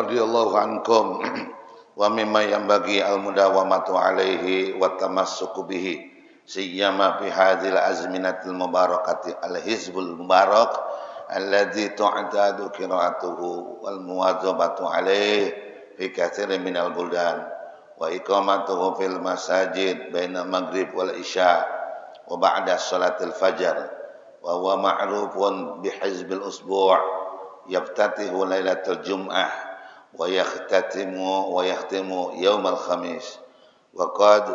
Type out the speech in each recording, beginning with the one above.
radhiyallahu ankum wa mimma yanbaghi al-mudawamatu alaihi wa tamassuku bihi siyama fi hadhil azminatil mubarakati al-hizbul mubarak alladzi tu'tadu qira'atuhu wal muwazabatu alaihi fi katsirin minal buldan wa iqamatuhu fil masajid baina maghrib wal isya wa ba'da salatil fajr wa huwa ma'rufun bi hizbil usbu' yaftatihu lailatul jum'ah wa yakhtimu yaumal khamis wa qad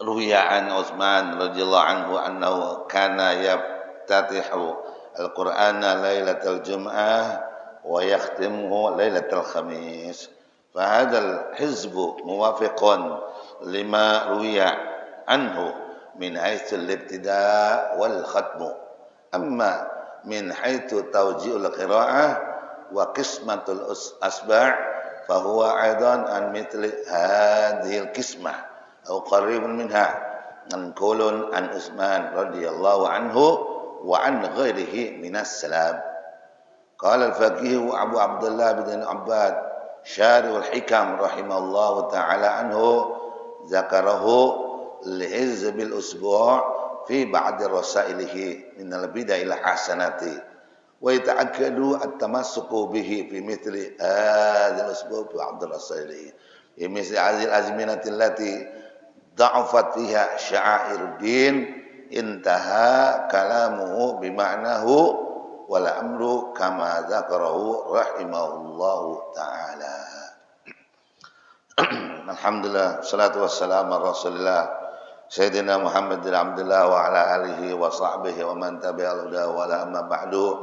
ruwiya an Utsman radhiyallahu anhu annahu kana yaftatihu al-Qur'ana lailatul jum'ah wa yakhtimuhu lailatul khamis fa hadzal hizbu muwafiqun lima ruwiya anhu min haitsul ibtida' wal khatmu amma min haitsu tawji'ul qira'ah wa qismatul asba' fa huwa aidan an mithli hadhil qismah aw qaribun minha manqulun an Utsman radhiyallahu anhu wa an ghairihi minas salam. Qala al-faqih Abu Abdullah bin Abbad syarihul hikam rahimallahu ta'ala anhu zakarahu li-hizbil usbu' fi ba'd rasailihi min al-bid'ah hasanati wa yata'akkadu at-tamassuku bihi fi mithli hadzal usbu' fi ba'd rasailihi fi mithli hadzal azminati allati da'afat fiha sya'airuddin intaha kalamuhu bima'nahu wal amru kama dzakarahu rahimahullahu ta'ala. Alhamdulillah salatu wassalamu ala Rasulillah Sayyidina Muhammad bin Abdullah wa ala alihi wa sahbihi wa man tabi'al huda wa la amma ba'du.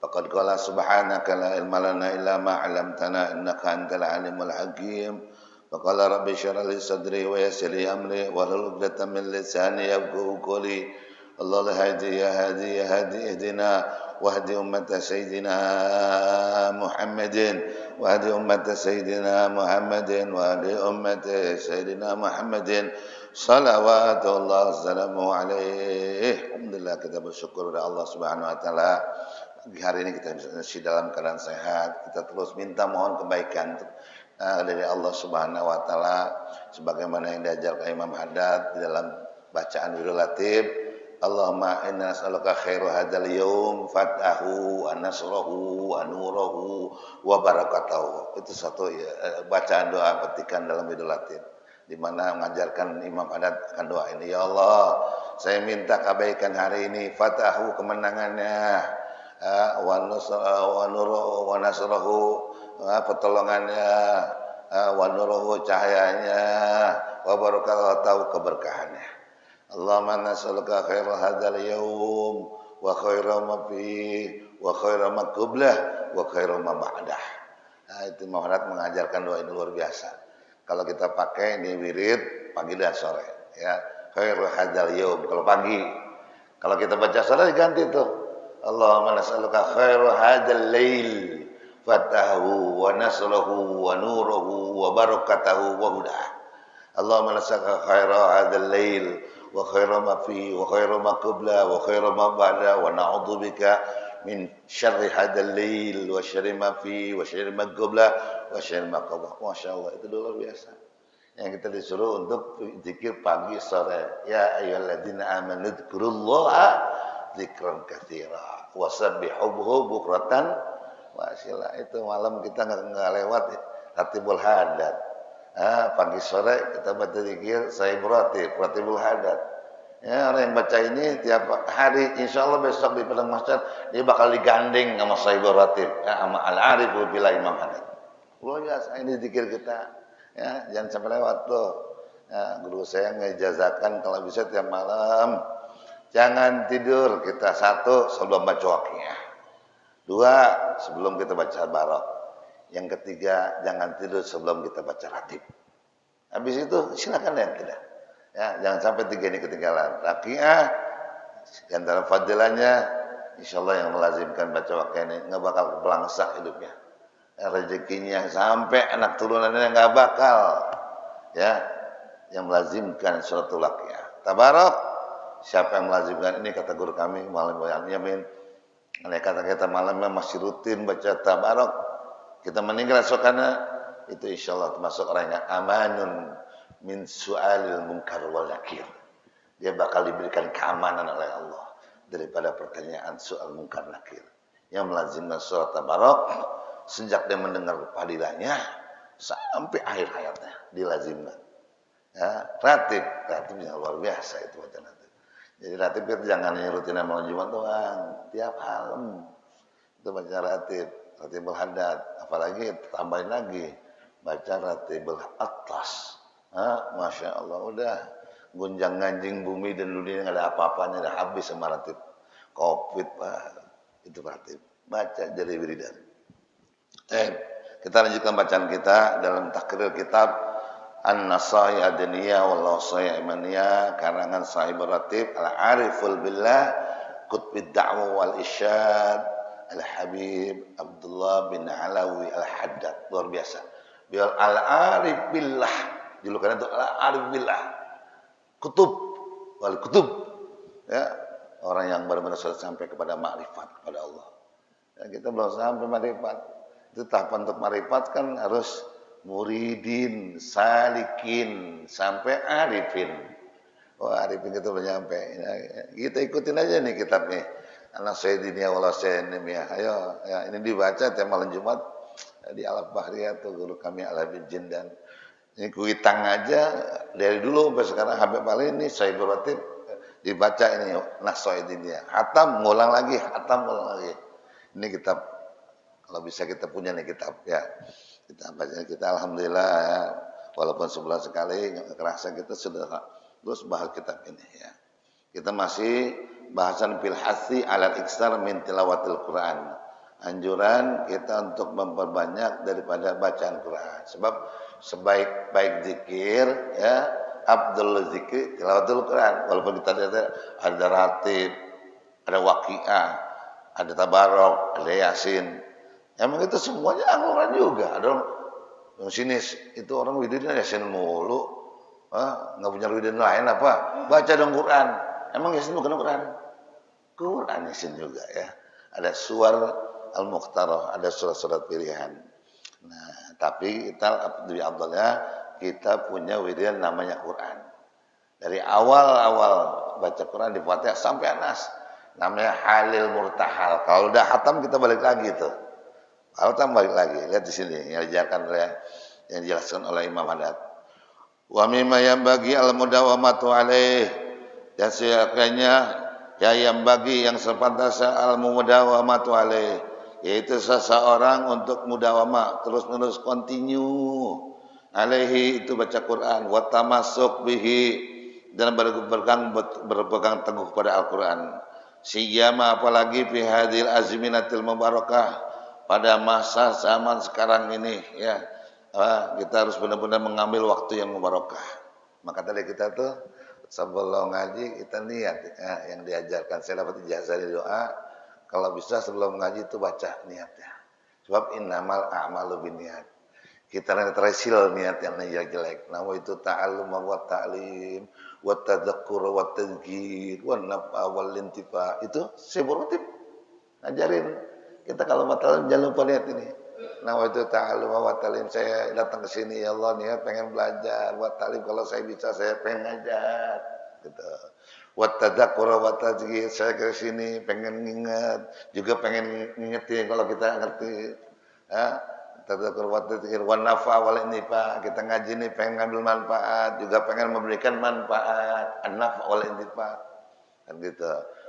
Faqad qala subhanaka la ilma lana illa ma 'allamtana innaka antal alimul hakim. Wa qala rabbi shrah li sadri wa yassir li amri wa hlul 'uqdatam min lisani yafqahu qawli. Allahumma hadi ya hadi ya hadi ihdina wa hadi ummata sayyidina Muhammadin wa hadi ummata sayyidina Muhammadin wa hadi ummata sayyidina Muhammadin. Salawatullah wassalamu alaihi. Alhamdulillah, kita bersyukur kepada Allah Subhanahu wa taala. Pagi hari ini kita bisa dalam keadaan sehat. Kita terus minta mohon kebaikan dari Allah Subhanahu wa taala sebagaimana yang diajarkan Imam Haddad di dalam bacaan Wirul Latif. Allahumma inna nas'aluka khairu hadzal yaum fatahu wa nasrahu wa nurahu wa barakatuhu. Itu satu bacaan doa petikan dalam Wirul Latif, di mana mengajarkan Imam Haddad akan doa ini. Ya Allah, saya minta kebaikan hari ini, fatahu kemenangannya, wa nurahu wa nasrahu pertolongannya, wa nurahu cahayanya, wa barakatuhu keberkahannya. Allahumma nas'aluka khairal hadzal yaum wa khairal ma fihi wa khairal ma qablah wa khairal ma ba'dah. Itu Imam Haddad mengajarkan doa ini luar biasa. Kalau kita pakai ini wirid pagi dan sore, ya. Khairu hadzal yaum kalau pagi. Kalau kita baca sore diganti tuh. Allahumma nas'aluka khairu hadzal lail fatahu wa nasruhu wa nuruhu wa barakatuhu wa hudah. Allahumma nas'aluka khairu hadzal lail wa khairu ma fihi wa khairu ma qabla wa khairu ma ba'da wa na'udzubika min syarri hadzal lail wa syarri ma fihi wa syarri ma qabla wa syarri ma qabla. Masyaallah, itu luar biasa. Yang kita disuruh untuk zikir pagi sore. Ya ayyuhalladzina amanu dzkurullaha dzikran katsira wa sabbihuhu bukratan wa asila. Itu malam kita enggak lewat Ratibul Haddad. Pagi sore kita baca zikir Sahih Ratibul Haddad. Ya, orang yang baca ini tiap hari, insyaallah besok di padang mahsyar dia bakal digandeng sama Sahih Ratib, sama Al-Ariful Billah Imam Haddad. Luar biasa ini zikir kita. Ya, jangan sampai lewat tuh. Ya, guru saya ngejazakan kalau bisa tiap malam jangan tidur kita, satu sebelum baca Waqiah, dua sebelum kita baca Barok, yang ketiga jangan tidur sebelum kita baca Ratib. Habis itu silakan yang tidak. Ya, jangan sampai tiga ini ketinggalan. Waqiah di antara fadilahnya, insyaallah yang melazimkan baca Waqiah ini enggak bakal belangsak hidupnya. Rezekinya sampai anak turunannya enggak bakal, ya, yang melazimkan suratul Waqiah. Tabarak, siapa yang melazimkan ini kata guru kami malam Yamin. Oleh kata kita malamnya masih rutin baca Tabarak, Kita meninggal esok karena itu insya Allah termasuk orang yang amanun min su'alil munkar wal nakir. Dia bakal diberikan keamanan oleh Allah daripada pertanyaan soal munkar nakir. Yang melazimkan surat Tabarok sejak dia mendengar padilannya sampai akhir hayatnya dilazimkan. Ya, ratibnya luar biasa itu bacaan ratib. Jadi ratib itu jangan hanya rutin malam Jumat doang, tiap malam itu baca ratibul haddad, apalagi tambahin lagi baca ratibul atas. Masya Allah, udah gunjang ganjing bumi dan dunia nggak ada apa-apanya, udah habis sama ratib. Covid Pak, itu ratib. Baca jadi wiridan. Kita lanjutkan bacaan kita dalam takrir kitab An-Nasai Adaniyah wal Wasaya Imaniyah karangan Sahib Ratib Al-Ariful Billah Qutbid Da'wa wal Isyad Al-Habib Abdullah bin Alawi Al-Haddad. Luar biasa. Biar Al-Arif Billah, julukannya itu Al-Arif Billah. Kutub wal kutub. Ya, orang yang benar-benar sudah sampai kepada makrifat kepada Allah. Ya, kita belum sampai makrifat. Itu tahapan untuk makrifat kan harus muridin, salikin, sampai arifin. Arifin itu belum nyampe. Kita ikutin aja nih kitabnya. Anak Sayyidina wala Sayyidina. Ayo, ya, ini dibaca tiap malam Jumat di Al-Bahriyah tuh guru kami Al-Habib Jindan. Ini kuitang aja dari dulu sampai sekarang Habib Ali ini Sahib Ratib dibaca ini Nasoidinnya. Hatam ngulang lagi, hatam ngulang lagi. Ini kitab kalau bisa kita punya nih kitab ya. Kita baca kita alhamdulillah ya. Walaupun sebulan sekali kerasa kita sudah terus bahas kitab ini ya. Kita masih bahasan fil hasi alal iksar min tilawatil Quran. Anjuran kita untuk memperbanyak daripada bacaan Quran. Sebab sebaik-baik zikir ya, afdhalul zikir tilawatul Quran. Walaupun kita ada ratib, ada waqiah, ada tabarok, ada yasin. Emang itu semuanya Al-Quran juga. Ada yang sini itu orang wiridnya yasin mulu. Nggak punya wirid lain apa? Baca dong Quran. Emang yasin bukan Quran? Quran yasin juga ya. Ada suar Al-Mukhtarah, ada surat-surat pilihan. Nah, tapi kita lebih afdalnya kita punya wirid namanya Quran. Dari awal-awal baca Quran di Fatihah sampai Anas namanya Halil Murtahal. Kalau udah hatam kita balik lagi tuh. Kalau tambah lagi, lihat di sini yang dijelaskan oleh Imam Haddad. Wa mimma yang bagi al-mudawamatu alaih, dan sekiranya yang bagi yang sepantasnya al-mudawamatu alaih, yaitu seseorang untuk mudawamah terus-menerus continue alaihi itu baca Quran, wa tamassuk bihi dan berpegang teguh pada Al-Quran. Siyama apalagi fi hadhil azminatil mubarakah, pada masa zaman sekarang ini ya, kita harus benar-benar mengambil waktu yang mubarakah. Maka tadi kita tuh sebelum ngaji kita niat ya, yang diajarkan saya dapat ijazah di doa, kalau bisa sebelum ngaji itu baca niatnya. Sebab innamal a'malu binniyat. Kita netrasil niat yang jelek. Nah, itu ta'allum wa ta'lim wa tadhakkur wa tadhkir wa nafa wal intifa. Itu seborotip ngajarin. Kita kalau matalim jangan lupa lihat ini. Nah, itu ta'allum wa ta'lim, saya datang ke sini ya Allah niat pengen belajar. Wa ta'lim kalau saya bisa saya pengen ngajar. Gitu. Wa tadhakkur wa tadhkir, saya ke sini pengen ingat, juga pengen ngingetin kalau kita ngerti. Ya, tadhakkur wa tadhkir wa nafa wal intifa, kita ngaji nih pengen ngambil manfaat, juga pengen memberikan manfaat, an-nafa wal intifa. Kan gitu.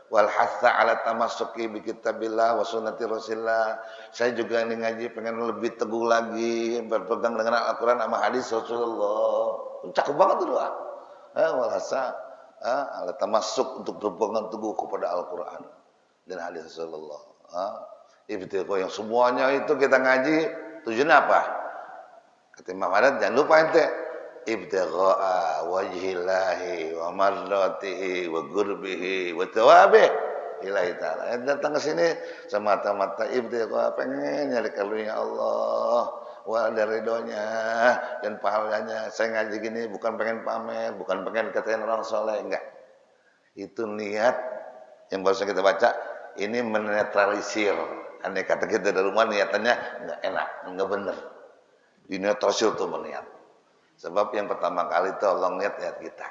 Wal hatha ala tamassuki bi kitabillah wa sunnati Rasulillah. Saya juga ini ngaji pengen lebih teguh lagi berpegang dengan Al-Qur'an sama hadis Rasulullah. Cakep banget tuh doa. Wal hatha ala tamassuk untuk berpegang teguh kepada Al-Qur'an dan hadis Rasulullah. Ibtiqo yang semuanya itu kita ngaji tujuannya apa? Kata Imam Haddad jangan lupa ente ibtigha'a wajhillahi wa mardatihi wa gurbihi wa tawabih ilahi ta'ala. Datang ke sini semata-mata ibtigha, pengen nyari karunia Allah wa ada ridhonya dan pahalanya. Saya ngaji gini bukan pengen pamer, bukan pengen katain orang soleh, enggak. Itu niat yang barusan kita baca ini menetralisir Aneh kata kita dari rumah niatannya nggak enak, nggak bener. Dinetrosil tuh meniat. Sebab yang pertama kali itu Allah lihat kita.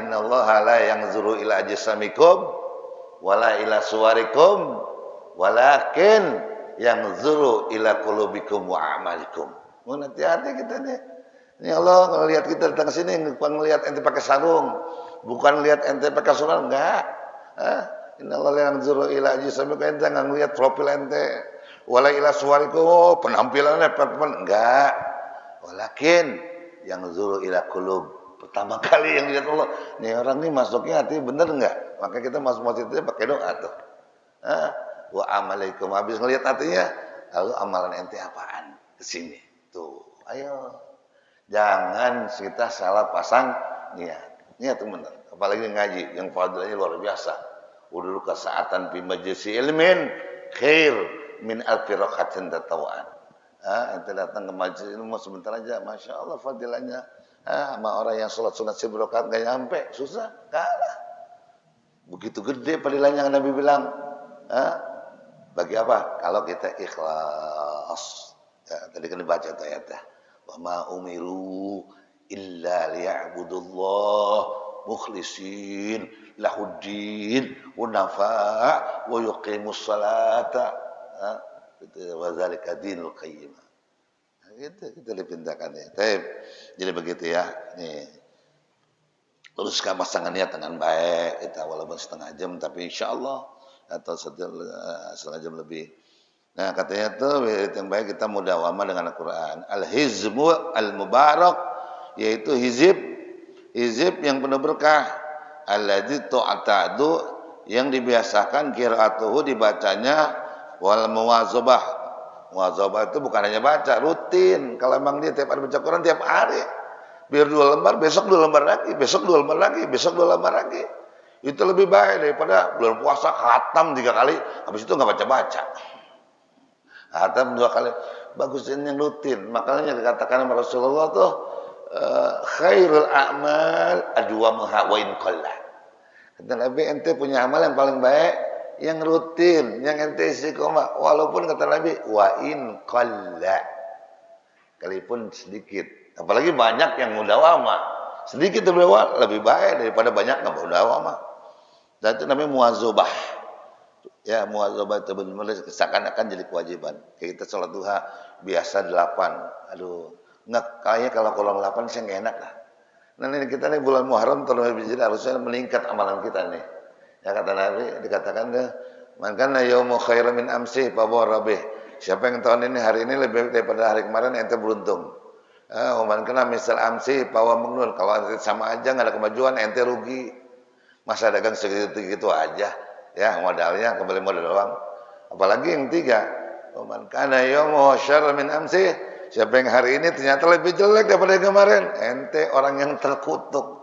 Innallaha la yanzuru ila ajsamikum wala ila suwarikum walakin yanzuru ila qulubikum wa amalikum. Mun hati-hati kita nih. Ini Allah ngelihat kita datang ke sini bukan ngelihat ente pakai sarung, bukan lihat ente pakai sarung, enggak. Innallaha la yanzuru ila ajsamikum, ente enggak ngelihat profil ente. Wala ila suwarikum, penampilannya enggak. Walakin yang zuru ila qulub. Pertama kali yang lihat Allah, nih orang nih masuknya hati bener enggak? Maka kita masuk masjid itu pakai doa tuh. Wa amalikum, habis ngelihat hatinya, lalu amalan ente apaan? Kesini. Tuh, ayo. Jangan kita salah pasang niat. Niat itu bener. Apalagi ngaji yang fadilahnya luar biasa. Udul kesaatan fi majlisi ilmin khair min alfi rakatin tatawaan. Ente datang ke majelis ilmu sebentar aja, masya Allah fadilahnya. Sama orang yang sholat sunat 1000 rakaat gak nyampe, susah, kalah. Begitu gede fadilahnya yang Nabi bilang. Bagi apa? Kalau kita ikhlas. Tadi kan dibaca tuh ayatnya. Wa ma umiru illa liya'budullah mukhlisin lahuddin hunafa wa yuqimus salata. Wa zalika dinul qayyim. Gitu kita dipintakan ya. Jadi begitu ya. Nih. Luruskan pasangan niat dengan baik kita walaupun setengah jam tapi insyaallah atau setengah jam lebih. Nah, katanya tuh yang baik kita mudawamah dengan Al-Qur'an. Al-hizbu al-mubarak yaitu hizib yang penuh berkah. Alladzi tu'tadu yang dibiasakan qiraatuhu dibacanya wal muwazabah. Muwazabah itu bukan hanya baca, rutin. Kalau memang dia tiap hari baca Quran tiap hari, biar 2 lembar, besok 2 lembar lagi, besok 2 lembar lagi, besok 2 lembar lagi. Itu lebih baik daripada bulan puasa khatam 3 kali, habis itu nggak baca-baca. Khatam 2 kali, bagusin yang rutin. Makanya dikatakan sama Rasulullah tuh khairul a'mal adwamuha wa in qalla. Kata Nabi, ente punya amal yang paling baik yang rutin, yang ente istiqomah, walaupun kata Nabi wa in qalla, sekalipun sedikit. Apalagi banyak yang mudawamah, sedikit lebih baik daripada banyak yang mudawamah. Dan itu namanya muwazabah. Ya, muwazabah itu benar-benar seakan-akan jadi kewajiban. Kayak kita sholat duha biasa 8. Aduh, nggak kayaknya kalau kolong 8 saya nggak enak lah. Nah ini kita nih bulan Muharram tahun harusnya meningkat amalan kita nih. Ya kata Nabi dikatakan man kana yaumu khairan min amsi fa rabih. Siapa yang tahun ini hari ini lebih daripada hari kemarin ente beruntung. Man kana misal amsi fa magnun. Kalau sama aja enggak ada kemajuan ente rugi. Masa dagang segitu-gitu aja. Ya modalnya kembali modal doang. Apalagi yang 3. Man kana yaumu syarran min amsi. Siapa yang hari ini ternyata lebih jelek daripada kemarin, ente orang yang terkutuk.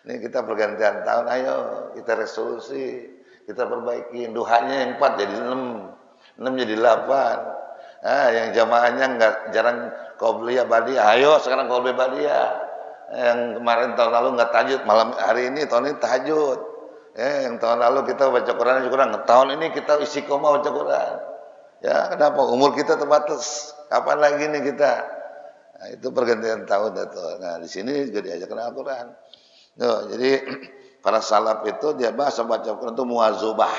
Ini kita pergantian tahun, ayo kita resolusi, kita perbaiki. Duhanya yang 4 jadi 6 jadi 8. Yang jamaahnya enggak jarang qobliyah badiyah, ayo sekarang qobliyah badiyah. Yang kemarin tahun lalu enggak tahajud, malam hari ini tahun ini tahajud. Yang tahun lalu kita baca Quran kurang, tahun ini kita istiqomah baca Quran. Ya, kenapa? Umur kita terbatas. Kapan lagi nih kita? Nah, itu pergantian tahun itu. Nah, di sini juga diajarkan Al-Quran. Jadi para salaf itu dia bahasa baca Quran itu muwazabah.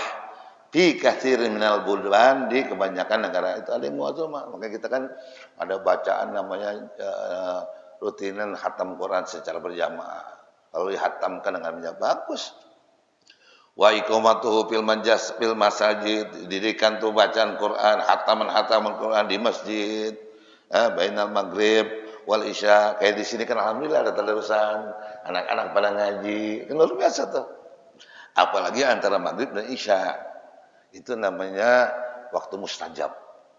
Fi katsirin minal buldan, di kebanyakan negara itu ada muwazabah. Maka kita kan ada bacaan namanya rutinan khatam Quran secara berjamaah. Kalau dihatamkan dengan bagus. Wa iqamatuhu fil masajid, didirikan tuh bacaan Quran, hataman Quran di masjid, bainal maghrib wal isya. Kayak di sini kan alhamdulillah ada tadarusan, anak-anak pada ngaji, kan luar biasa tuh. Apalagi antara maghrib dan isya. Itu namanya waktu mustajab.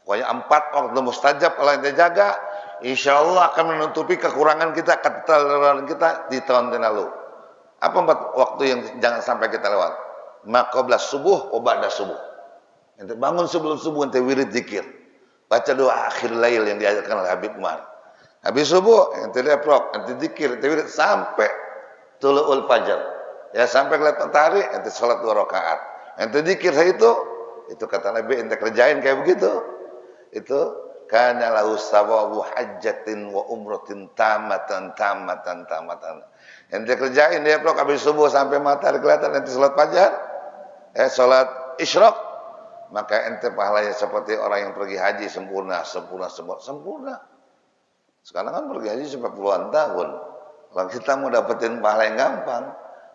Pokoknya 4 waktu mustajab kalau ente jaga, insyaallah akan menutupi kekurangan kita, keterlaluan kita di tahun lalu. Apa 4 waktu yang jangan sampai kita lewat? Maqabla subuh wa ba'da subuh. Ente bangun sebelum subuh ente wirid zikir. Baca doa akhir lail yang diajarkan oleh Habib Umar. Habis subuh ente leprok, ente zikir, ente wirid sampai tulu'ul fajar. Ya sampai kelihatan matahari ente salat 2 rakaat. Ente zikir itu Itu kata Nabi, ente kerjain kayak begitu. Itu kana lahu sawabu hajjatin wa umratin tamatan. Ente kerjain dia blok habis subuh sampai matahari kelihatan, ente salat fajar, salat isyraq, maka ente pahalanya seperti orang yang pergi haji sempurna. Sekarang kan pergi haji sampai puluhan tahun. Kalau kita mau dapetin pahala yang gampang,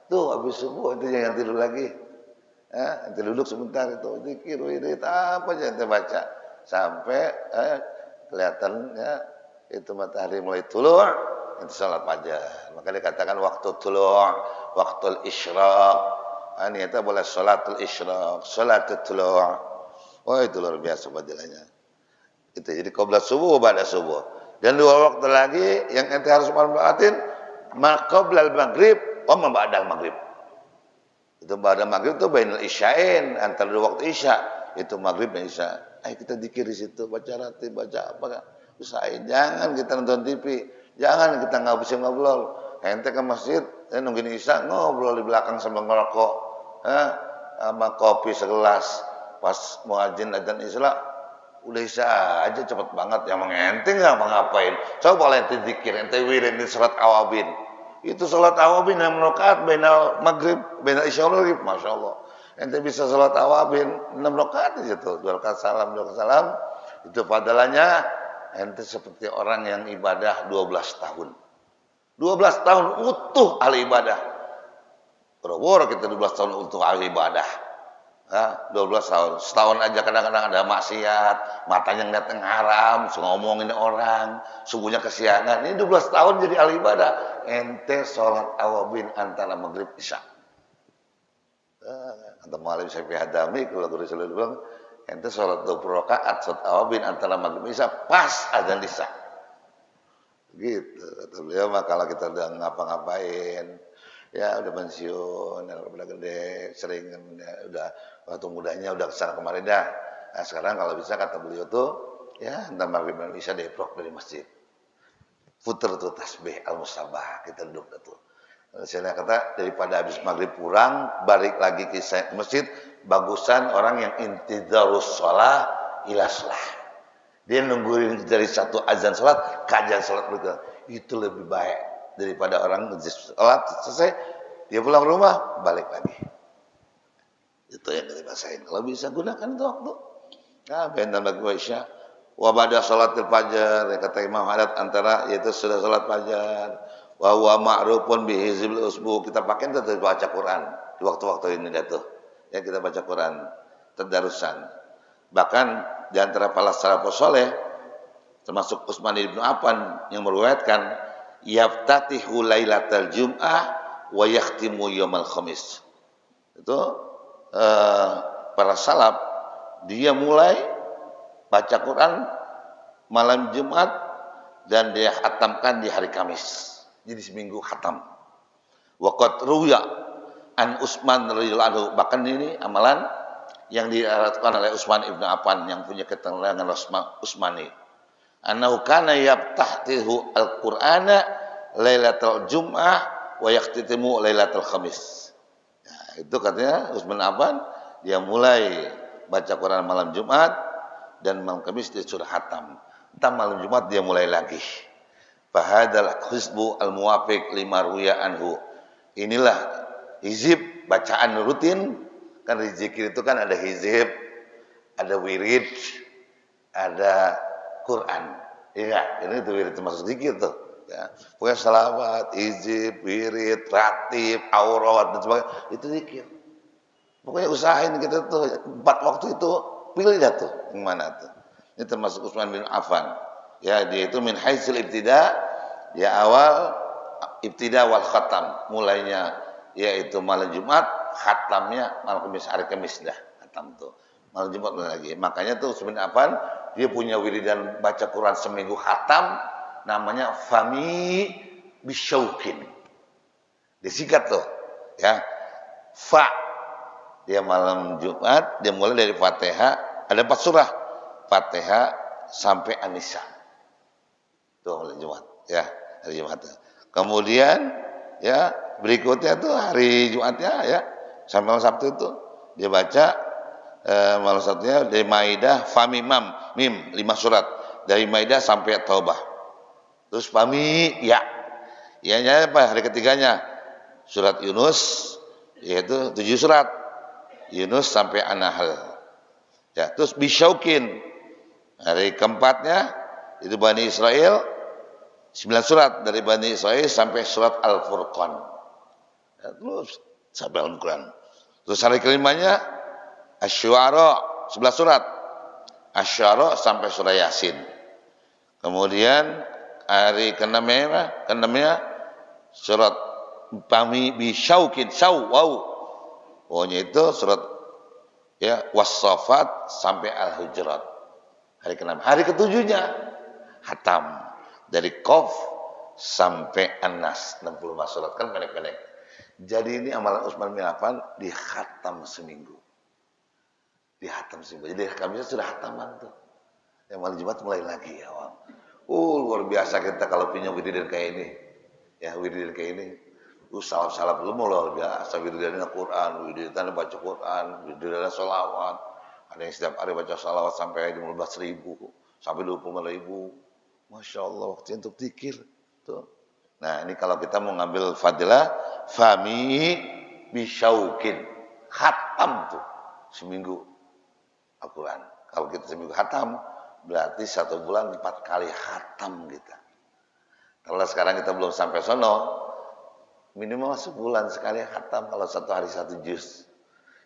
tuh habis subuh ente jangan tidur lagi. Ente duduk sebentar itu, zikir, wirid, apa aja ente baca sampai kelihatan ya itu matahari mulai tulu', ente salat fajar. Maka dikatakan waktu tulu', waktu isyraq. Ini itu boleh salatul isyraq, salatul tulu'. Oh itu luar biasa fadilahnya. Itu jadi qabla subuh, ba'da subuh. Dan 2 waktu lagi yang ente harus manfaatin, maqablal maghrib wa ma ba'dal maghrib. Itu ba'da maghrib itu bainal isya'in, antara 2 waktu isya, itu maghrib dan isya. Ayo kita zikir di situ, baca ratib, baca apa, usahain. Jangan kita nonton TV, jangan kita ngobrol. Ente ke masjid, nungguin isya, ngobrol di belakang sambil ngerokok, sama kopi segelas. Pas muadzin adzan isya, udah isya aja cepet banget. Yang ente nggak ngapain? Coba ente zikir, ente wirid di surat awabin. Itu salat awabin 6 rakaat bainal maghrib, bainal isya wal maghrib, Masya Allah. Ente bisa salat awabin 6 rakaat aja tuh, 2 rakaat salam. Itu padalanya ente seperti orang yang ibadah 12 tahun. 12 tahun utuh ahli ibadah. Boro-boro kita 12 tahun utuh ahli ibadah. 12 tahun. Setahun aja kadang-kadang ada maksiat, matanya ngeliat yang haram, ngomongin orang, subuhnya kesiangan. Ini 12 tahun jadi ahli ibadah. Ente sholat awabin antara maghrib isya. Atau malam Syafi'i Hadami, kalau guru saya bilang, ente sholat 20 rakaat, sholat awabin antara maghrib isya, pas adzan isya. Gitu. Kata beliau, maka kalau kita udah ngapa-ngapain, ya udah pensiun, udah gede, sering ya, udah waktu mudanya udah kesana kemarin dah. Nah, sekarang kalau bisa kata beliau tuh, ya antara maghrib dan isya deprok dari masjid. Puter tuh tasbih al-musabah, kita duduk tuh. Saya kata daripada habis maghrib pulang, balik lagi ke masjid, bagusan orang yang intidharus shalah ila shalah. Dia nungguin dari satu azan salat ke azan salat berikutnya. Itu lebih baik daripada orang salat selesai, dia pulang rumah, balik lagi. Itu yang kita rasain. Kalau bisa gunakan itu waktu. Nah, bentar maghrib isya. Wa ba'da salatil fajar, kata Imam Haddad, antara yaitu sudah salat fajar. Wa huwa ma'rufun bi hizbil usbu, kita pakai itu baca Quran di waktu-waktu ini dah tuh. Ya kita baca Quran tadarusan. Bahkan di antara para salafus saleh termasuk Utsman bin Affan yang meriwayatkan yaftatihu lailatal jum'ah wa yakhtimu yaumal khamis. Itu para salaf dia mulai baca Quran malam Jumat dan dia khatamkan di hari Kamis. Jadi seminggu khatam. Waqat ruya an Utsman radhiyallahu anhu, bahkan ini amalan yang dilakukan oleh Utsman ibnu Affan yang punya keterangan Utsmani. Annahu kana yaftatihu al-Qur'ana lailatul Jum'ah wa yahtitimu lailatul Khamis. Nah, itu katanya Utsman Affan dia mulai baca Quran malam Jumat dan malam Kamis dia sudah khatam. Entar malam Jumat dia mulai lagi. Fahadal hizbu al-muwafiq lima ruya anhu. Inilah hizib bacaan rutin. Kan di zikir itu kan ada hizib, ada wirid, ada Quran. Iya, ini itu wirid termasuk zikir tuh. Ya. Pokoknya salawat, hizib, wirid, ratib, aurat dan sebagainya itu zikir. Pokoknya usahain kita tuh 4 waktu itu pilih dah tuh yang mana tuh. Ini termasuk Utsman bin Affan. Ya, dia itu min haitsul ibtida, dia awal ibtida wal khatam, mulainya yaitu malam Jumat, khatamnya malam Kamis, hari Kamis dah khatam tuh. Malam Jumat lagi. Makanya tuh Utsman bin Affan dia punya wiridan baca Quran seminggu khatam namanya Fami bisyauqin. Disingkat tuh, ya. Fa dia malam Jumat, dia mulai dari Fatihah, ada 4 surah. Fatihah sampai An-Nisa. Itu hari Jumat, ya, hari Jumat. Kemudian ya, berikutnya tuh hari Jumatnya ya, sampai malam Sabtu itu dia baca Malah satunya dari Maidah famimam mim 5 surat dari Maidah sampai Taubah. Terus fami ya. Ianya apa? Hari ketiganya surat Yunus yaitu 7 surat. Yunus sampai An-Nahl. Ya, terus bisyaukin. Hari keempatnya itu Bani Israel 9 surat dari Bani Israel sampai surat Al-Furqan. Ya, terus sampai Al-Quran. Terus hari kelimanya Asy-Syu'ara 11 surat. Asy-Syu'ara sampai surah Yasin. Kemudian hari keenamnya surat Bami bisyaukin wow. Pokoknya itu surat ya Was-Saffat sampai Al-Hujurat. Hari ke-6. Hari ke-7-nya hatam dari Qaf sampai An-Nas 65 surat kan pendek-pendek. Jadi ini amalan Utsman bin Affan dihatam seminggu. Jadi kami sudah hataman tuh. Yang malam Jumat mulai lagi ya, Wang. Luar biasa kita kalau punya wiridan kayak ini. Ya, wiridan kayak ini. Salaf-salaf dulu luar biasa. Wiridannya Quran, wiridannya baca Quran, wiridannya sholawat. Ada yang setiap hari baca sholawat sampai 15.000, sampai 25.000. Masya Allah, waktunya untuk zikir. Tuh. Nah, ini kalau kita mau ngambil fadilah, fami bisyaukin. Khatam tuh, seminggu Al-Quran. Kalau kita seminggu khatam, berarti 1 bulan 4 kali khatam kita. Kalau sekarang kita belum sampai sono, minimal sebulan sekali khatam kalau 1 hari 1 juz.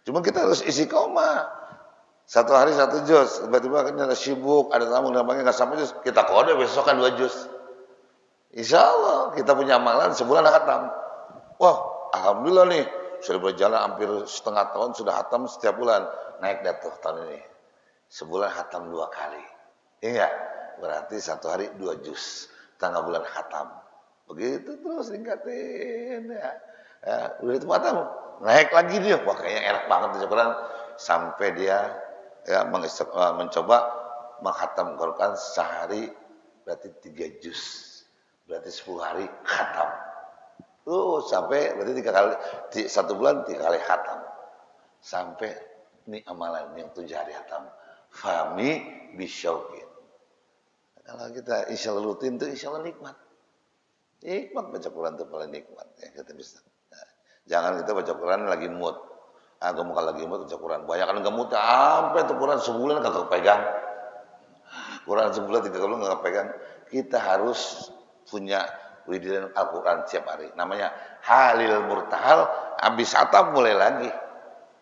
Cuma kita harus isi koma. 1 hari 1 juz. Tiba-tiba kan ada sibuk, ada tamu nampaknya nggak sampai juz. Kita kode besok kan 2 juz. Insya Allah kita punya amalan sebulan khatam. Wah, alhamdulillah nih. Sudah berjalan hampir setengah tahun sudah khatam setiap bulan. Naik datuh tahun ini. Sebulan khatam 2 kali. Iya, berarti 1 hari 2 juz. Tengah bulan khatam. Begitu terus tingkatin ya. Udah itu khatam. Naik lagi dia. Wah kayaknya enak banget di Quran. Sampai dia ya mencoba menghatam Quran sehari berarti 3 juz. Berarti 10 hari khatam. Sampai berarti 3 kali 1 bulan 3 kali khatam. Sampai ini amalan yang 7 hari khatam. Fami bisyaukin. Kalau kita insya Allah rutin itu insya Allah nikmat. Nikmat baca Quran itu paling nikmat ya kita bisa. Nah, jangan kita baca Quran lagi mood. Kamu kalau lagi mood baca Quran. Banyak kan mood sampai itu Quran sebulan kagak pegang. Quran sebulan 3 bulan kagak pegang. Kita harus punya wiridan Al-Quran setiap hari. Namanya Halil Murtahal. Habis khatam mulai lagi.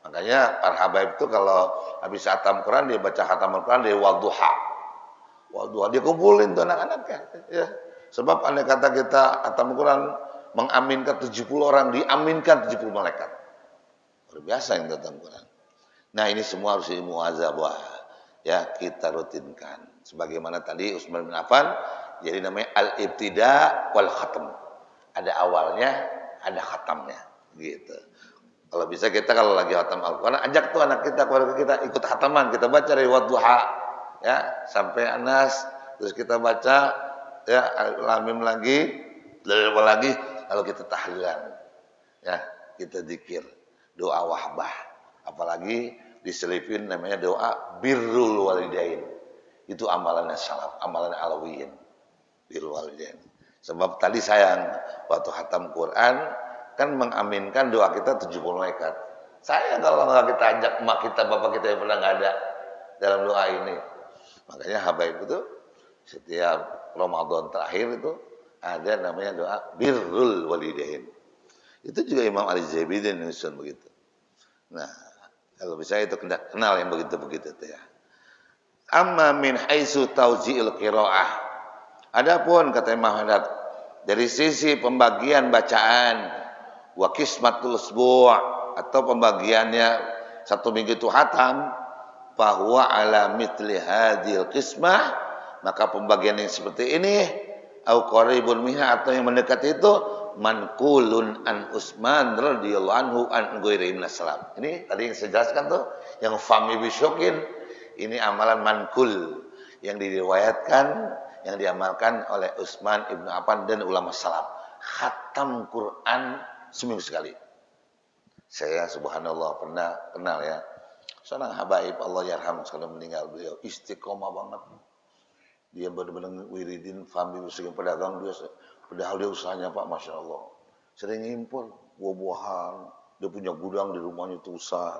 Makanya para habaib itu kalau habis khatam Quran dia baca khatam Al-Quran dia wadduha. Dia kumpulin tuh anak-anaknya. Ya. Sebab andai kata kita khatam Quran mengaminkan 70 orang, diaminkan 70 malaikat. Luar biasa yang khatam Quran. Nah ini semua harus muazabah. Ya kita rutinkan. Sebagaimana tadi Utsman bin Affan, jadi namanya al-ibtida wal khatam. Ada awalnya, ada khatamnya, gitu. Kalau bisa kita kalau lagi khatam Al-Quran, ajak tuh anak kita, keluarga kita ikut khataman. Kita baca dari wadduha, ya sampai Anas, terus kita baca ya lamim lagi, lagi, lalu kita tahlilan, ya kita zikir, doa wahbah, apalagi diselipin namanya doa birrul walidain. Itu amalannya salaf, amalannya alawiyin. Birrul walidain. Sebab tadi sayang waktu khatam Quran kan mengaminkan doa kita 70 malaikat. Sayang kalau nggak kita ajak emak kita, bapak kita yang pernah nggak ada dalam doa ini. Makanya habaib itu setiap Ramadan terakhir itu ada namanya doa birrul walidain. Itu juga Imam Ali Zaibidin yang begitu. Nah, kalau bisa itu kenal yang begitu-begitu itu ya. Amma min haitsu tauzi'il qiraah. Adapun kata Imam Haddad dari sisi pembagian bacaan wa qismatul usbu' atau pembagiannya 1 minggu itu khatam, bahwa ala mithli hadhil qismah, maka pembagian yang seperti ini au qaribun minha atau yang mendekati itu manqulun an Utsman radhiyallahu anhu an ghairi min salam. Ini tadi yang saya jelaskan tuh yang fami bisyukin. Ini amalan manqul yang diriwayatkan, yang diamalkan oleh Utsman Ibnu Affan dan ulama salaf. Khatam Quran seminggu sekali. Saya subhanallah pernah kenal ya Seorang habaib Allah yarham sekalian meninggal beliau istiqomah banget. Dia benar-benar wiridin family sebagai pedagang dia padahal dia usahanya Pak Masya Allah. Sering impor buah-buahan. Dia punya gudang di rumahnya itu besar.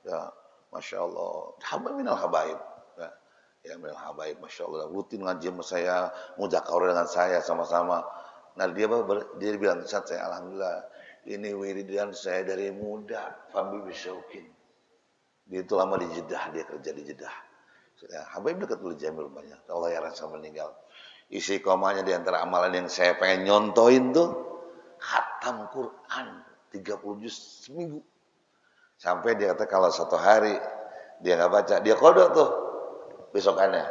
Ya, Masya Allah. Habaib minal habaib. Ya minal habaib Masya Allah. Rutin ngaji sama saya, muzakarah dengan saya sama-sama. Nah dia bilang saya alhamdulillah ini wiridan saya dari muda Fambi Bisyaukin. Dia itu lama di Jeddah, dia kerja di Jeddah. Ya, Habib dekat dulu Jamil banyak. Allah ya rasa meninggal. Isi komanya di antara amalan yang saya pengen nyontoin tuh khatam Quran 30 juz seminggu. Sampai dia kata kalau satu hari dia nggak baca, dia kodok tuh besokannya.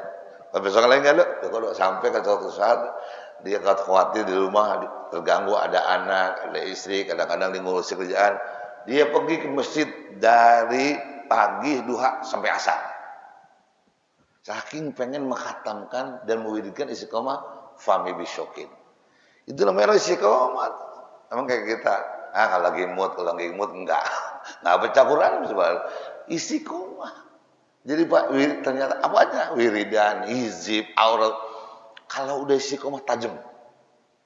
Kalau besokan lagi nggak ada, dia kodok sampai ke suatu saat dia khawatir di rumah terganggu, ada anak, ada istri, kadang-kadang dia ngurusi kerjaan. Dia pergi ke masjid dari pagi duha sampai asar. Saking pengen menghatamkan dan mewiridkan istiqomah Fami Bishokin. Itu namanya istiqomah. Emang kayak kita, kalau lagi mood enggak baca Quran sebenarnya. Istiqomah. Jadi Pak, ternyata apa aja? Wiridan, hizib, aurat. Kalau udah istiqomah tajam.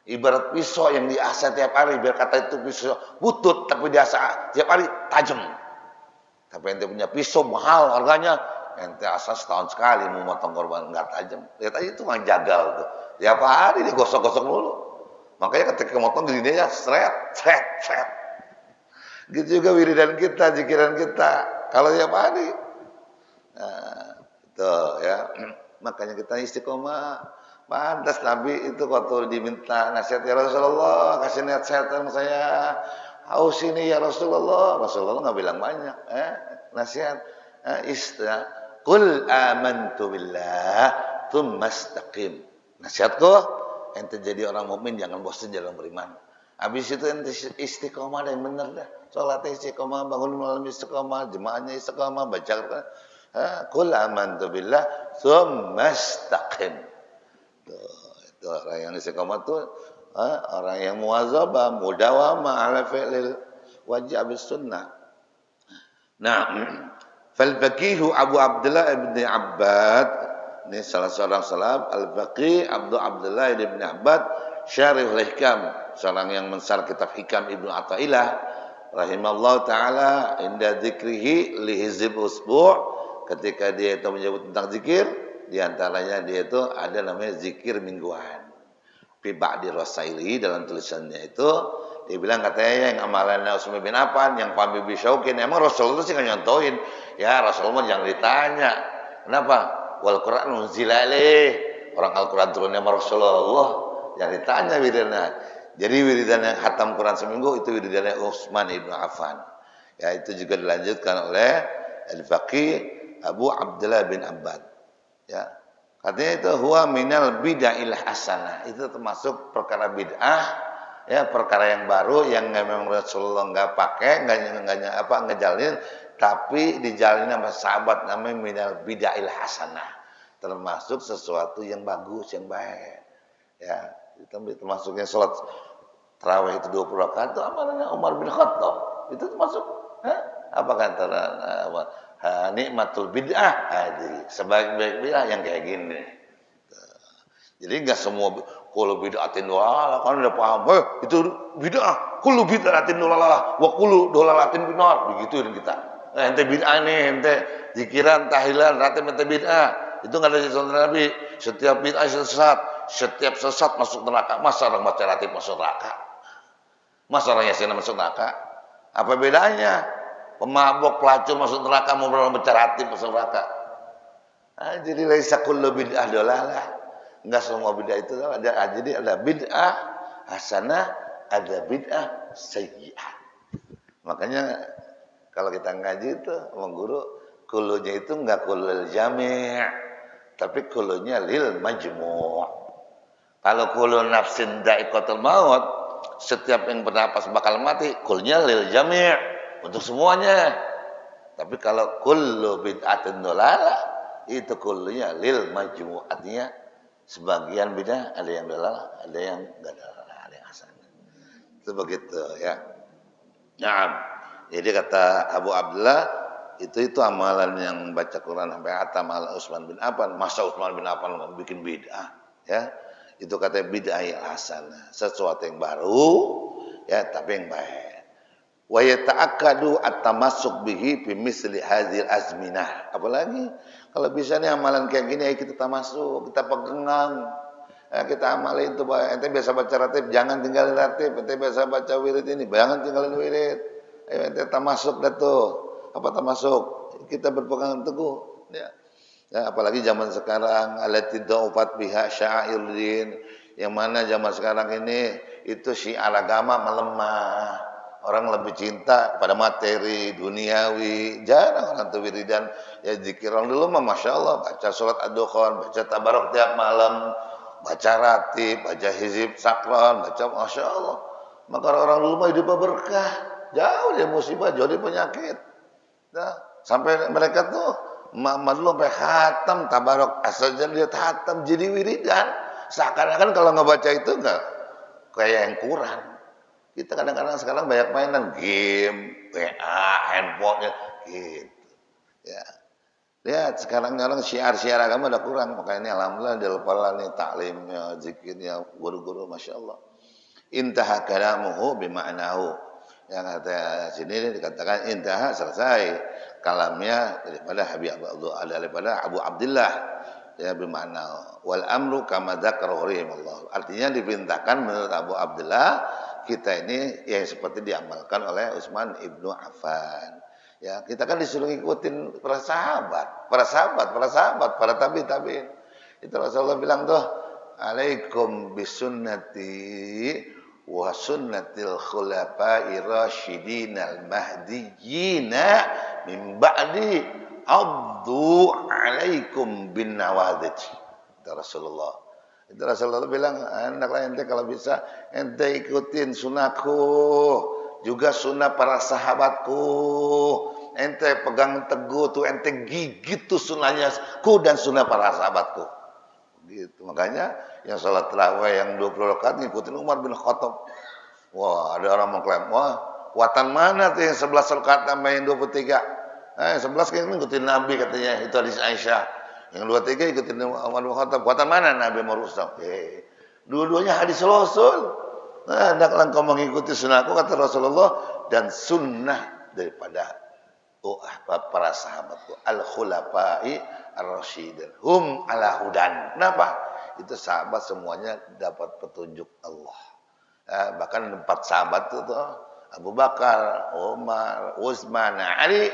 Ibarat pisau yang diasah tiap hari, biar kata itu pisau butut, tapi diasah tiap hari tajam. Tapi ente punya pisau mahal harganya, ente asal setahun sekali mau motong korban nggak tajam. Lihat aja itu mah jagal tuh. Tiap hari digosok-gosok mulu. Makanya ketika motong gininya seret. Gitu juga wiridan kita, zikiran kita. Kalau tiap hari, nah, itu ya. Makanya kita istiqomah. Pantas Nabi itu waktu diminta nasihat ya Rasulullah, kasih nasihat sama saya. Haus ini ya Rasulullah. Rasulullah nggak bilang banyak. Nasihat. Qul amantu billah tsumma istaqim. Nasihatku, ente jadi orang mukmin jangan bosan dalam beriman. Habis itu ente istiqomah dan benar dah. Salatnya istiqomah, bangun malam istiqomah, jemaahnya istiqomah, baca Quran. Qul amantu billah tsumma istaqim. Itu orang yang istiqomah tuh orang yang muwazabah, mudawamah ala fi'lil wajib bis sunnah. Nah, fal-faqih Abu Abdullah ibn Abbad, ini salah seorang salaf, al-faqih Abu Abdullah ibn Abbad Syarihul Hikam, seorang yang mensar kitab Hikam Ibnu Athaillah rahimallahu taala inda dzikrihi li hizb usbu', ketika dia itu menyebut tentang zikir, di antaranya dia itu ada namanya zikir mingguan. Fi ba'di rasaili, dalam tulisannya itu dia bilang katanya yang amalannya Utsman bin Affan, yang Fami Bisyaukin, emang Rasulullah sih nggak nyontoin. Ya Rasulullah jangan ditanya. Kenapa? Wal Quran unzila alaih. Orang Al-Quran turunnya sama Rasulullah. Jangan ditanya wiridannya. Jadi wiridan yang khatam Quran seminggu itu wiridannya Utsman bin Affan. Ya itu juga dilanjutkan oleh Al-Faqih Abu Abdullah bin Abbad. Ya, katanya itu huwa minal bid'ahil hasanah, itu termasuk perkara bid'ah, ya perkara yang baru yang memang Rasulullah nggak pakai, nggak ngejalanin, tapi dijalani sama sahabat, namanya minal bid'ahil hasanah, termasuk sesuatu yang bagus, yang baik. Ya, termasuknya sholat tarawih itu 20 rakaat itu amalannya Umar bin Khattab, itu termasuk, apa kata nikmatul bid'ah, sebaik-baik bid'ah yang kayak gini. Jadi enggak semua kullu bid'atin dolalah, kan udah paham. Itu bid'ah, kullu bid'atin dolalah, wa kullu dolalatin binar, begituin kita. Ente bid'ah nih, ente zikiran, tahlilan, ratim ente bid'ah. Itu enggak ada contoh Nabi. Setiap bid'ah sesat, setiap sesat masuk neraka. Masa orang baca ratim masuk neraka? Masa orang yasin masuk neraka? Apa bedanya? Pemabok, pelacur masuk neraka, mau baca ratib masuk neraka. Jadi laisa kullu bid'ah dolalah. Enggak semua bid'ah itu ada. Jadi ada bid'ah hasanah, ada bid'ah sayyi'ah. Makanya kalau kita ngaji itu sama guru, kulunya itu enggak kulul jami', tapi kulunya lil majmu'. Kalau kulul nafsin da'iqatul maut, setiap yang bernapas bakal mati, kulnya lil jami'. Untuk semuanya. Tapi kalau kullu bid'atin dolalah, itu kullunya lil majmu', artinya sebagian bid'ah ada yang dolalah, ada yang enggak dolalah, ada yang hasanah. Itu begitu ya. Nah, jadi kata Abu Abdullah, itu amalan yang baca Quran sampai hatam ala Utsman bin Affan. Masa Utsman bin Affan bikin bid'ah, ya. Itu katanya bid'ah yang hasanah, sesuatu yang baru, ya, tapi yang baik. Wa yata'akkadu at-tamassuk bihi fi misli hadzal azminah. Apalagi kalau bisa nih amalan kayak gini, ayo kita tamasuk, kita pegang. Ya, kita amalin itu, ente biasa baca ratib, jangan tinggalin ratib. Ente biasa baca wirid ini, jangan tinggalin wirid. Ayo ente tamasuk dah tuh. Apa tamasuk? Kita berpegang teguh, ya. Ya, apalagi zaman sekarang allati da'ufat biha sya'airuddin, yang mana zaman sekarang ini itu syiar agama melemah. Orang lebih cinta pada materi duniawi, jarang orang tuh wiridan. Ya zikir orang dulu mah Masya Allah, baca surat Ad-Dukhan, baca tabarok tiap malam, baca ratib, baca hizib sakron, baca Masya Allah. Maka orang dulu mah hidupnya berkah, jauh dari musibah, jauh dari penyakit. Nah, sampai mereka tuh emak dulu sampai khatam tabarok, asal dia khatam jadi wiridan. Seakan-akan kalau ngebaca itu enggak kayak yang kurang. Kita kadang-kadang sekarang banyak mainan game, WA, handphone, gitu. Ya. Lihat sekarang syiar-syiar agama udah kurang, makanya ini alhamdulillah dilepalah nih taklimnya, zikirnya, guru-guru, Masya Allah. Intaha kalamuhu bima'nahu. Yang kata sini dikatakan intaha, selesai kalamnya daripada Abu Abdullah, ya, bermakna wal amru kama dzakarahu rahimahullah. Artinya diperintahkan menurut Abu Abdullah kita ini yang seperti diamalkan oleh Utsman ibnu Affan. Ya, kita kan disuruh ngikutin para sahabat, para tabi'in. Itu Rasulullah bilang tuh, alaikum bisunnati wa sunnatil khulafa'ir rasyidin al mahdiyyin min ba'di abdu alaikum bin nawadij. Itu Rasulullah. Itu Rasulullah bilang, hendaklah ente kalau bisa ente ikutin sunnahku, juga sunnah para sahabatku. Ente pegang teguh tuh, ente gigit tuh sunnahnya ku dan sunnah para sahabatku. Gitu. Makanya yang salat tarawih yang 20 rakaat ngikutin Umar bin Khattab. Wah, ada orang mengklaim, wah, kuatan mana tuh yang 11 rakaat sama yang 23? 11 kan ngikutin Nabi katanya, itu hadis Aisyah. Yang 23 ikutin Umar bin Khattab. Kuatan mana Nabi merusak? Dua-duanya hadis Rasul. Nah, hendaklah engkau mengikuti sunnahku, kata Rasulullah, dan sunnah daripada para sahabatku, al-khulafa'i ar-rasyidin hum ala hudan. Kenapa? Itu sahabat semuanya dapat petunjuk Allah. Bahkan 4 sahabat itu tuh, Abu Bakar, Umar, Utsman, Ali,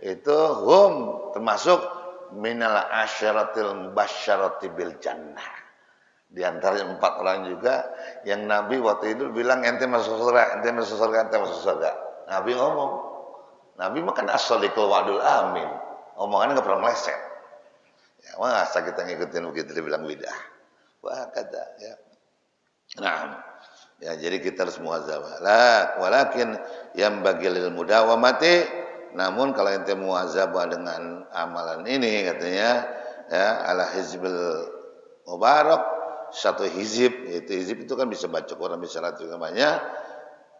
itu hum termasuk minal asyaratil mubasysyarati bil jannah. Di antara 4 orang juga yang Nabi waktu itu bilang ente masuk surga, ente masuk surga, ente masuk surga. Nabi ngomong. Nabi makan as-shadiqul wa'dul amin. Omongannya enggak pernah meleset. Ya, masa kita ngikutin begitu dibilang bid'ah. Wah, kata ya. Nah, ya jadi kita harus muwazabah. Walakin yang bagi lil mudawamati, namun kalau ente muwazabah dengan amalan ini katanya ya ala hizbil mubarak, satu hizib, itu kan bisa baca Quran, bisa ratib namanya.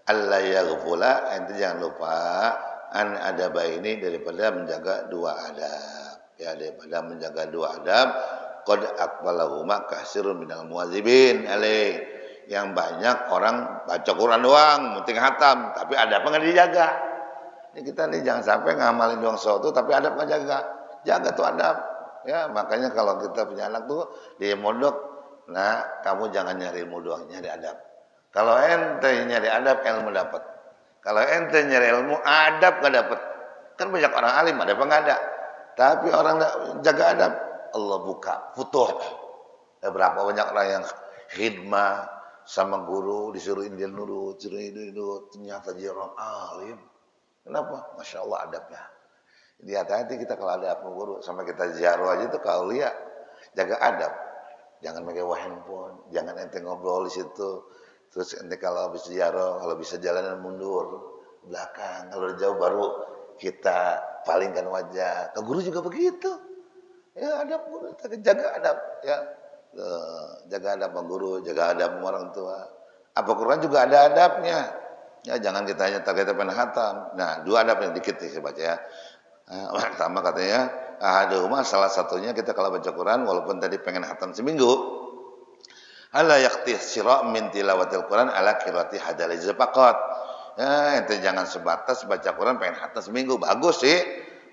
Allah yaghfula, ente jangan lupa an adaba ini daripada menjaga 2 adab. Ya, daripada menjaga 2 adab, qad aqbalahuma kasirun minal muwadzibin alaih. Yang banyak orang baca Quran doang, penting hatam, tapi adab enggak dijaga. Ini kita nih jangan sampai ngamalin doang sesuatu tapi adab enggak jaga. Jaga tuh adab. Ya, makanya kalau kita punya anak tuh di mondok, nah, kamu jangan nyari ilmu doang, nyari adab. Kalau ente nyari adab, ilmu dapat. Kalau ente nyari ilmu, adab gak dapat. Kan banyak orang alim, ada apa nggak ada. Tapi orang jaga adab, Allah buka, futuh. Berapa banyak orang yang khidmah sama guru, disuruh ini nurut, disuruh ini nurut, ternyata dia orang alim. Kenapa? Masya Allah adabnya. Jadi hati-hati kita kalau ada apa guru, sampai kita ziarah aja tuh kalau lihat, jaga adab. Jangan pakai handphone, jangan ente ngobrol di situ. Terus ente kalau habis ziarah, kalau bisa jalanan mundur belakang, kalau udah jauh baru kita palingkan wajah. Ke guru juga begitu. Ya adab guru, jaga adab ya. Jaga adab sama guru, jaga adab sama orang tua. Apa Quran juga ada adabnya. Ya jangan kita hanya target pengen hatam. Nah, 2 adab yang dikit nih saya baca ya. Pertama katanya, ahaduhuma salah satunya kita kalau baca Quran walaupun tadi pengen khatam seminggu, ala yaqtisira min tilawatil Quran ala qiraati hadal faqat. Ya, ente jangan sebatas baca Quran pengen khatam seminggu, bagus sih.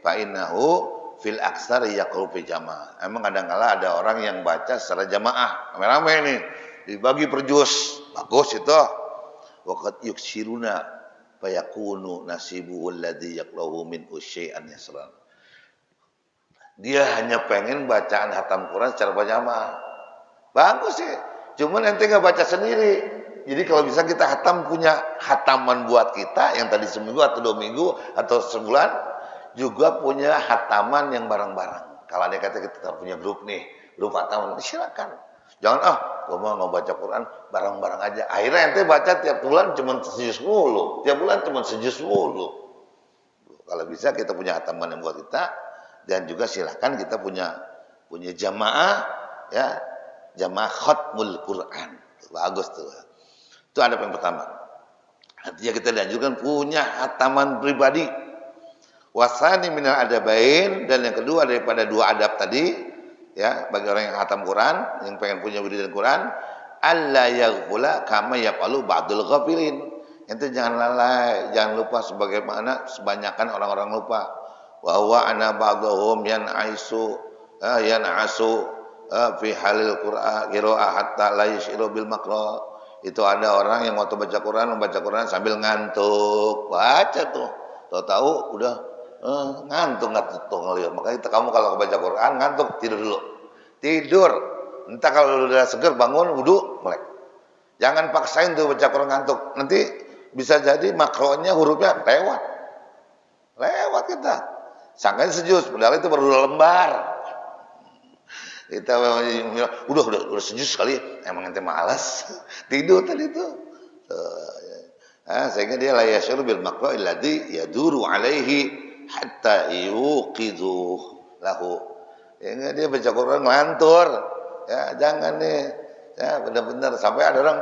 Fa innahu fil aksari yaqru fi jamaah. Emang kadang-kala ada orang yang baca secara jamaah, rame-rame nih, dibagi per juz. Bagus itu. Waqad yuksiruna fa yakunu nasibuhu alladhi yaqrahu min usyai'an yasran. Dia hanya pengen bacaan khatam Quran secara berjamaah. Bagus sih. Cuman ente enggak baca sendiri. Jadi kalau bisa kita khatam punya khataman buat kita yang tadi seminggu atau 2 minggu atau sebulan, juga punya khataman yang bareng-bareng. Kalau ada kata kita punya grup nih, grup khataman, silakan. Jangan gua mau baca Quran bareng-bareng aja. Akhirnya ente baca tiap bulan cuma sejuz mulu, tiap bulan cuma sejuz mulu. Kalau bisa kita punya khataman yang buat kita, dan juga silakan kita punya jamaah, ya, jamaah khatmul Quran. Bagus tuh. Itu adab yang pertama. Artinya kita dianjurkan punya khataman pribadi. Wasani minal adabain, dan yang kedua daripada 2 adab tadi, ya, bagi orang yang khatam Quran, yang pengen punya wiridan Quran, alla yaghfula kama yafalu ba'dul ghafilin. Ente jangan lalai, jangan lupa sebagaimana sebanyakan orang-orang lupa. Wa huwa ana ba'dhum yan'asu fi halil Qur'an qira'ah hatta la yushiru bil maqra. Itu ada orang yang waktu membaca Quran sambil ngantuk. Baca tuh. Tahu-tahu udah ngantuk ngelihat. Makanya kamu kalau baca Quran ngantuk, tidur dulu. Tidur. Entah kalau udah seger bangun wudu, melek. Jangan paksain tuh baca Quran ngantuk. Nanti bisa jadi makronya hurufnya lewat. Lewat kita. Sangkanya sejuz, padahal itu baru 2 lembar. Kita udah sejuz sekali, emang ente malas tidur tadi itu. Sehingga dia la yasyuru bil maqra alladhi yaduru alaihi hatta yuqidhu lahu. Sehingga dia baca Quran ngelantur. Ya, jangan nih. Ya, benar-benar sampai ada orang,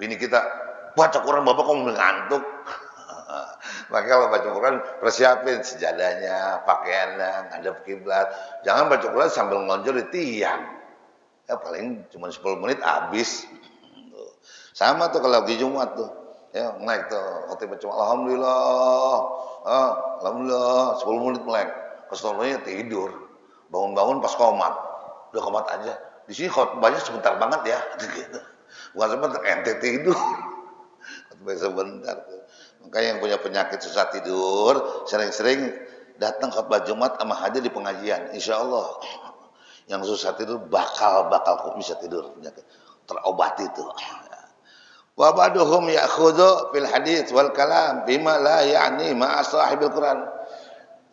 bini kita baca Quran Bapak kok ngantuk. Maka kalau baca Quran persiapin sejadahnya, pakaiannya, ngadep kiblat. Jangan baca Quran sambil ngelonjor di tiang. Ya paling cuma 10 menit habis. Sama tuh kalau lagi Jumat tuh. Ya, melek tuh. Khotibah cuma alhamdulillah. Alhamdulillah 10 menit melek. Keseluruhannya tidur. Bangun-bangun pas qomat. Udah qomat aja. Di sini khotbahnya sebentar banget ya. Gitu. Bukan sebentar, ente tidur. Khotbah sebentar tuh. Makanya yang punya penyakit susah tidur, sering-sering datang khutbah Jumat sama hadir di pengajian. Insya Allah yang susah tidur bakal kok bisa tidur, penyakit terobati itu. Wa ba'duhum ya'khudhu fil hadits wal kalam bima la ya'ni ma'a sahibil Quran.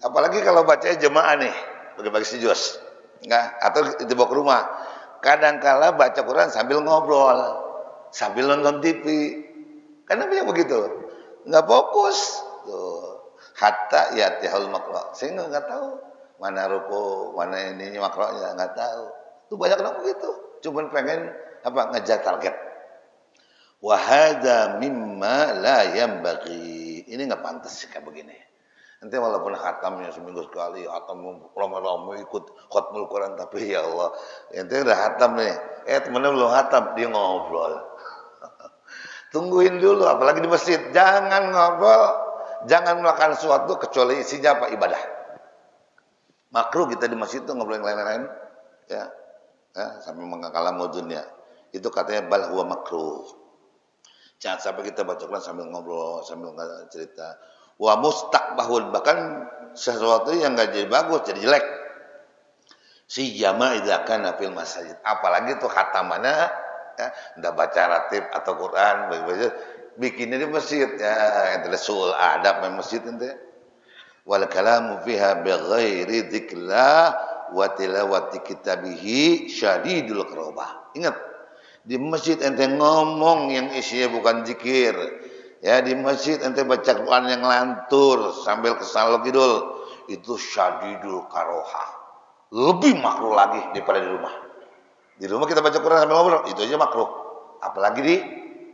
Apalagi kalau bacanya jemaah nih, bagi-bagi sejuz. Enggak, atau dibawa ke rumah. Kadang-kala baca Quran sambil ngobrol, sambil nonton TV. Karena banyak begitu. Nggak fokus tuh, hatta yatihul makro, sehingga nggak tahu mana ruku, mana ini makronya, nggak tahu. Tuh banyak orang begitu, cuman pengen ngejar target. Wahada mimma la yanbaghi. Ini nggak pantas kayak begini. Nanti walaupun khatamnya seminggu sekali, khatam lama-lama ikut khatmul Quran, tapi ya Allah, nanti udah khatam nih, temennya belum khatam, dia ngobrol. Tungguin dulu, apalagi di masjid. Jangan ngobrol, jangan melakukan sesuatu kecuali isinya apa? Ibadah. Makruh kita di masjid itu ngobrol yang lain-lain, ya, sampai mengakalah mudunnya. Itu katanya bal huwa makruh. Jangan sampai kita baca Quran sambil ngobrol, sambil cerita. Wa mustaqbahul, bahkan sesuatu yang enggak jadi bagus, jadi jelek. Si jama' idza kana fil masjid. Apalagi tuh khatamannya, ya, udah baca ratib atau Quran, bikinnya di masjid, ya, ente sul adab di masjid ente. Wal kalamu fiha bighairi dzikrillah wa tilawati kitabihi syadidul qarabah. Ingat, di masjid ente ngomong yang isinya bukan zikir. Ya, di masjid ente baca Quran yang lantur sambil kesalok kidul, itu syadidul qarahah. Lebih makruh lagi daripada di rumah. Di rumah kita baca Quran sambil ngobrol, itu aja makruh. Apalagi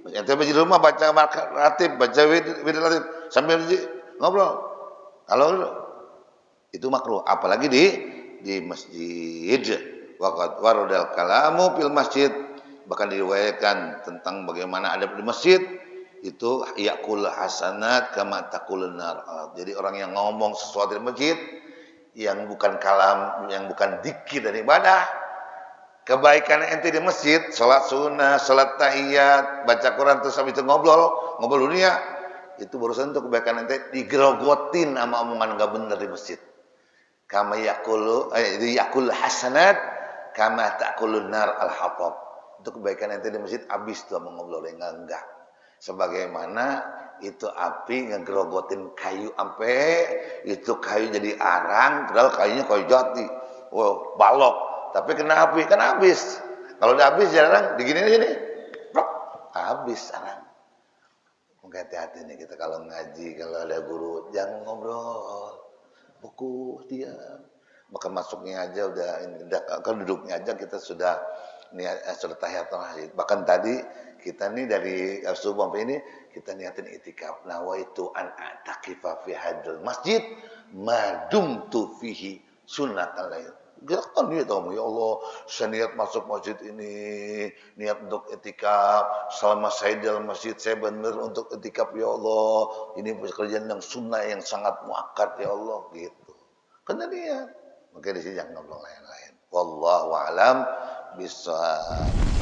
ente di rumah baca ratib, baca wirid ratib sambil ngobrol. Kalau Itu makruh, apalagi di masjid. Waqad waradal kalamu fil masjid, bahkan diriwayatkan tentang bagaimana adab di masjid itu yaqul hasanat kama taqulun nar. Jadi orang yang ngomong sesuatu di masjid yang bukan kalam, yang bukan dzikir dan ibadah, kebaikan ente di masjid, salat sunnah, salat tahiyat, baca Quran terus habis itu ngobrol dunia, itu barusan untuk kebaikan ente digerogotin sama omongan enggak benar di masjid. Kama yaqulu yaqul hasanat kama taqulun nar al-hatab. Untuk kebaikan ente di masjid habis tuh ngobrol enggak. Sebagaimana itu api ngegerogotin kayu ampe itu kayu jadi arang, padahal kayunya kayu jati. Wow, balok. Tapi kena api kan habis. Kalau udah habis jarang digini-gini. Habis arang. Mungkin hati-hati nih kita kalau ngaji, kalau ada guru jangan ngobrol. Fokus diam. Maka masuknya aja udah kalau duduknya aja kita sudah sudah tahiyatul masjid. Bahkan tadi kita nih dari subuh sampai ini kita niatin itikaf. Nawaitu an a'taqifa fi hadzal masjid madumtu fihi sunnatan lain. Kita kan niat ya Allah, saya niat masuk masjid ini, niat untuk itikaf. Selama saya dalam masjid saya benar untuk itikaf ya Allah. Ini pekerjaan yang sunnah yang sangat muakkad ya Allah gitu. Kan niat. Maka di sini jangan ngobrol lain-lain. Wallahu a'lam bishawab.